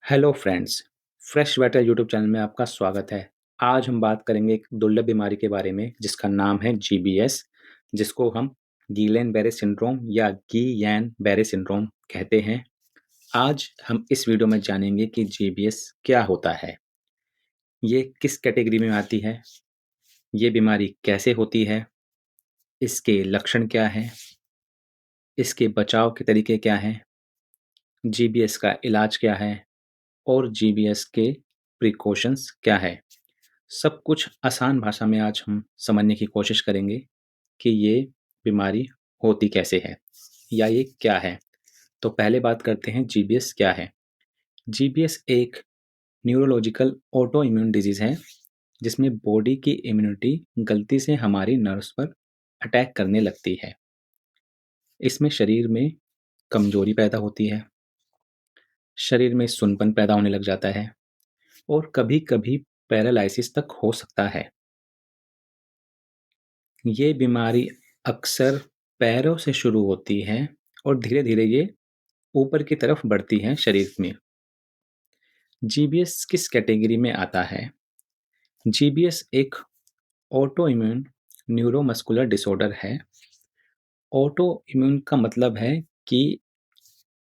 Hello friends, fresh water YouTube channel में आपका स्वागत है। आज हम बात करेंगे एक दुर्लभ बीमारी के बारे में जिसका नाम है जीबीएस, जिसको हम गिलेन-बैरे सिंड्रोम या गियेन-बैरे सिंड्रोम कहते हैं। आज हम इस वीडियो में जानेंगे कि जीबीएस क्या होता है, ये किस कैटेगरी में आती है, ये बीमारी कैसे होती है, इसके लक्षण क्या हैं, इसके बचाव के तरीके क्या हैं, जीबीएस का इलाज क्या है और जीबीएस के प्रिकॉशंस क्या है। सब कुछ आसान भाषा में आज हम समझने की कोशिश करेंगे कि ये बीमारी होती कैसे है या ये क्या है। तो पहले बात करते हैं जीबीएस क्या है। जीबीएस एक न्यूरोलॉजिकल ऑटो इम्यून डिजीज़ है जिसमें बॉडी की इम्यूनिटी गलती से हमारी नर्व्स पर अटैक करने लगती है। इसमें शरीर में कमजोरी पैदा होती है, शरीर में सुन्नपन पैदा होने लग जाता है और कभी-कभी पैरालिसिस तक हो सकता है। ये बीमारी अक्सर पैरों से शुरू होती है और धीरे-धीरे ये ऊपर की तरफ बढ़ती है शरीर में। जीबीएस किस कैटेगरी में आता है? जीबीएस एक ऑटो इम्यून न्यूरोमस्कुलर डिसऑर्डर है। ऑटो इम्यून का मतलब है कि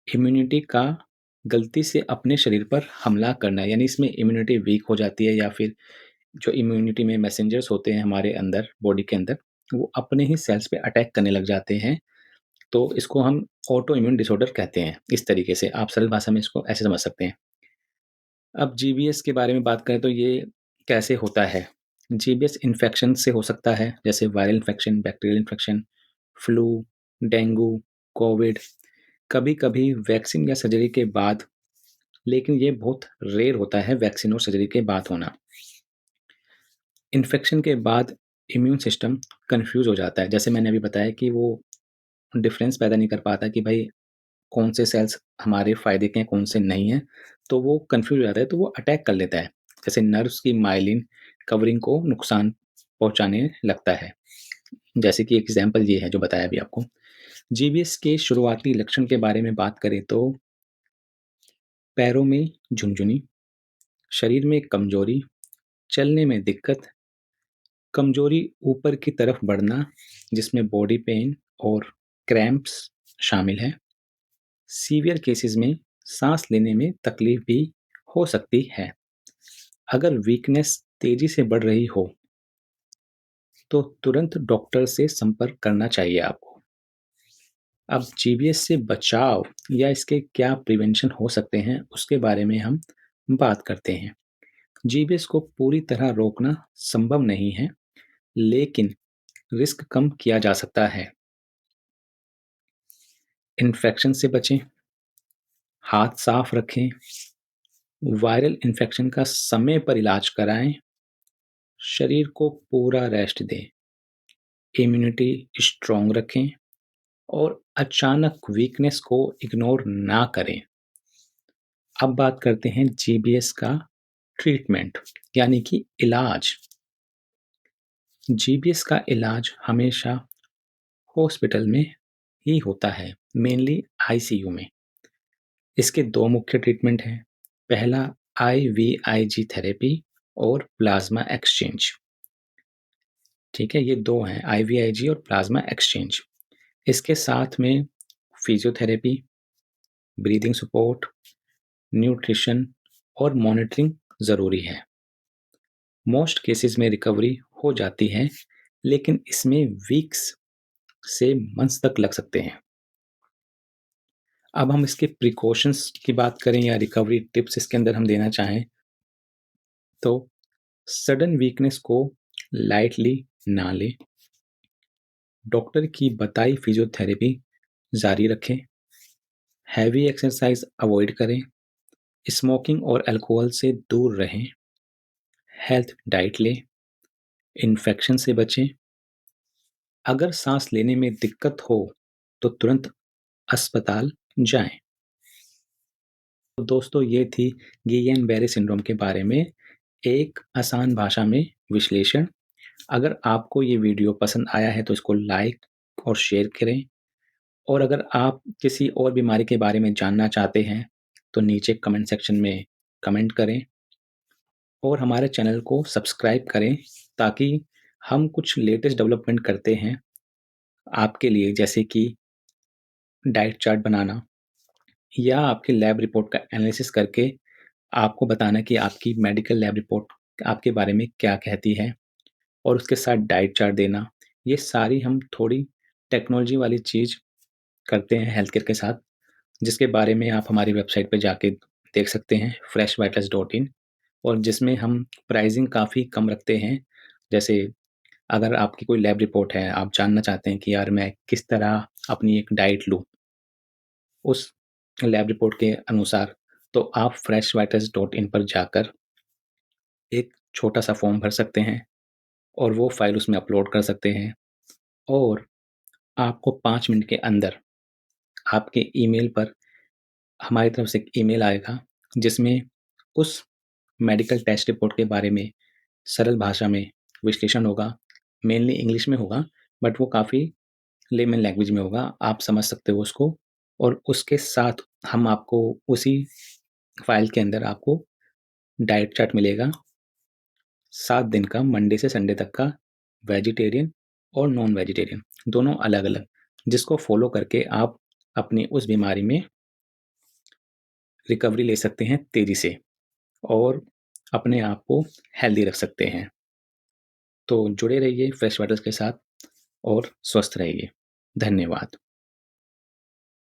इम्यूनिटी का गलती से अपने शरीर पर हमला करना है, यानी इसमें इम्यूनिटी वीक हो जाती है या फिर जो इम्यूनिटी में मैसेंजर्स होते हैं हमारे अंदर, बॉडी के अंदर, वो अपने ही सेल्स पे अटैक करने लग जाते हैं। तो इसको हम ऑटो इम्यून डिसऑर्डर कहते हैं। इस तरीके से आप सरल भाषा में इसको ऐसे समझ सकते हैं। अब जीबीएस के बारे में बात करें तो ये कैसे होता है? जीबीएस इन्फेक्शन से हो सकता है, जैसे viral infection, bacterial infection, flu, dengue, Covid, कभी-कभी वैक्सीन या सर्जरी के बाद, लेकिन ये बहुत रेयर होता है वैक्सीन और सर्जरी के बाद होना। इन्फेक्शन के बाद इम्यून सिस्टम कन्फ्यूज़ हो जाता है। जैसे मैंने अभी बताया कि वो डिफ़रेंस पैदा नहीं कर पाता कि भाई कौन से सेल्स हमारे फ़ायदे के हैं, कौन से नहीं हैं, तो वो कन्फ्यूज़ हो जाता है, तो वो अटैक कर लेता है। जैसे नर्व्स की मायलिन कवरिंग को नुकसान पहुँचाने लगता है। जैसे कि एग्ज़ाम्पल ये है जो बताया अभी आपको। जीबीएस के शुरुआती लक्षण के बारे में बात करें तो पैरों में झुनझुनी, शरीर में कमज़ोरी, चलने में दिक्कत, कमज़ोरी ऊपर की तरफ बढ़ना जिसमें बॉडी पेन और क्रैम्प्स शामिल हैं। सीवियर केसेस में सांस लेने में तकलीफ भी हो सकती है। अगर वीकनेस तेजी से बढ़ रही हो तो तुरंत डॉक्टर से संपर्क करना चाहिए आपको। अब जीबीएस से बचाव या इसके क्या प्रिवेंशन हो सकते हैं उसके बारे में हम बात करते हैं। जीबीएस को पूरी तरह रोकना संभव नहीं है, लेकिन रिस्क कम किया जा सकता है। इन्फेक्शन से बचें, हाथ साफ रखें, वायरल इन्फेक्शन का समय पर इलाज कराएं, शरीर को पूरा रेस्ट दें, इम्यूनिटी स्ट्रॉन्ग रखें और अचानक वीकनेस को इग्नोर ना करें। अब बात करते हैं जीबीएस का ट्रीटमेंट यानी कि इलाज। जीबीएस का इलाज हमेशा हॉस्पिटल में ही होता है, मेनली आईसीयू में। इसके दो मुख्य ट्रीटमेंट हैं। पहला आईवीआईजी थेरेपी और प्लाज्मा एक्सचेंज। ठीक है, ये दो हैं, आईवीआईजी और प्लाज्मा एक्सचेंज। इसके साथ में फिजियोथेरेपी, ब्रीदिंग सपोर्ट, न्यूट्रिशन और मॉनिटरिंग ज़रूरी है। मोस्ट केसेस में रिकवरी हो जाती है, लेकिन इसमें वीक्स से मंथ्स तक लग सकते हैं। अब हम इसके प्रिकॉशंस की बात करें या रिकवरी टिप्स इसके अंदर हम देना चाहें तो सडन वीकनेस को लाइटली ना लें, डॉक्टर की बताई फिजियोथेरेपी जारी रखें, हैवी एक्सरसाइज अवॉइड करें, स्मोकिंग और अल्कोहल से दूर रहें, हेल्थ डाइट लें, इन्फेक्शन से बचें। अगर सांस लेने में दिक्कत हो तो तुरंत अस्पताल जाएं। तो दोस्तों ये थी गियेन बेरे सिंड्रोम के बारे में एक आसान भाषा में विश्लेषण। अगर आपको ये वीडियो पसंद आया है तो इसको लाइक और शेयर करें, और अगर आप किसी और बीमारी के बारे में जानना चाहते हैं तो नीचे कमेंट सेक्शन में कमेंट करें और हमारे चैनल को सब्सक्राइब करें ताकि हम कुछ लेटेस्ट डेवलपमेंट करते हैं आपके लिए, जैसे कि डाइट चार्ट बनाना या आपकी लैब रिपोर्ट का एनालिसिस करके आपको बताना कि आपकी मेडिकल लैब रिपोर्ट आपके बारे में क्या कहती है और उसके साथ डाइट चार्ट देना। ये सारी हम थोड़ी टेक्नोलॉजी वाली चीज़ करते हैं हेल्थ केयर के साथ, जिसके बारे में आप हमारी वेबसाइट पे जाके देख सकते हैं freshvitals.in, और जिसमें हम प्राइसिंग काफ़ी कम रखते हैं। जैसे अगर आपकी कोई लैब रिपोर्ट है, आप जानना चाहते हैं कि यार मैं किस तरह अपनी एक डाइट लूँ, उस लैब रिपोर्ट के अनुसार, तो आप freshvitals.in पर जाकर एक छोटा-सा फॉर्म भर सकते हैं और वो फ़ाइल उसमें अपलोड कर सकते हैं और आपको 5 मिनट के अंदर आपके ईमेल पर हमारी तरफ से एक ईमेल आएगा, जिसमें उस मेडिकल टेस्ट रिपोर्ट के बारे में सरल भाषा में विश्लेषण होगा। मेनली इंग्लिश में होगा, बट वो काफ़ी लेमन लैंग्वेज में होगा, आप समझ सकते हो उसको। और उसके साथ हम आपको उसी फ़ाइल के अंदर आपको डाइट चार्ट मिलेगा, 7 दिन का, मंडे से संडे तक का, वेजिटेरियन और नॉन वेजिटेरियन, दोनों अलग-अलग, जिसको फ़ॉलो करके आप अपनी उस बीमारी में रिकवरी ले सकते हैं तेज़ी से और अपने आप को हेल्दी रख सकते हैं। तो जुड़े रहिए फ्रेश वाटर्स के साथ और स्वस्थ रहिए। धन्यवाद।